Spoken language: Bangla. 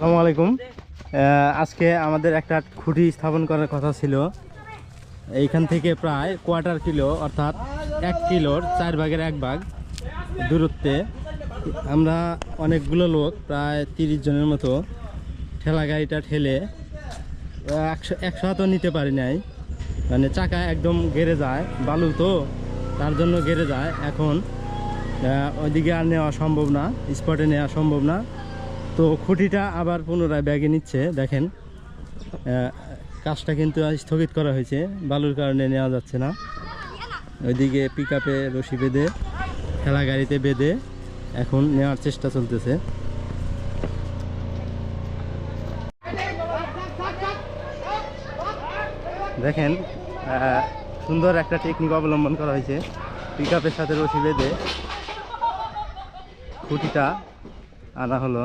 আসসালামু আলাইকুম। আজকে আমাদের একটা খুঁটি স্থাপন করার কথা ছিল। এইখান থেকে প্রায় কোয়ার্টার কিলো অর্থাৎ 1 কিলোর 4 ভাগের 1 ভাগ দূরত্বে আমরা অনেকগুলো লোক প্রায় 30 জনের মতো ঠেলা গাড়িটা ঠেলে 100 তো নিতে পারি নাই, মানে চাকা একদম গেড়ে যায়, বালু তো তার জন্য গেড়ে যায়। এখন ওইদিকে আর নেওয়া সম্ভব না, স্পটে নেওয়া সম্ভব না। তো খুঁটিটা আবার পুনরায় ব্যাগে নিচ্ছে। দেখেন কাজটা কিন্তু স্থগিত করা হয়েছে, বালুর কারণে নেওয়া যাচ্ছে না। ওইদিকে পিক আপে রশি বেঁধে ঠেলা গাড়িতে বেঁধে এখন নেওয়ার চেষ্টা চলতেছে। দেখেন সুন্দর একটা টেকনিক অবলম্বন করা হয়েছে। পিক আপের সাথে রশি বেঁধে খুঁটিটা আনা হলো।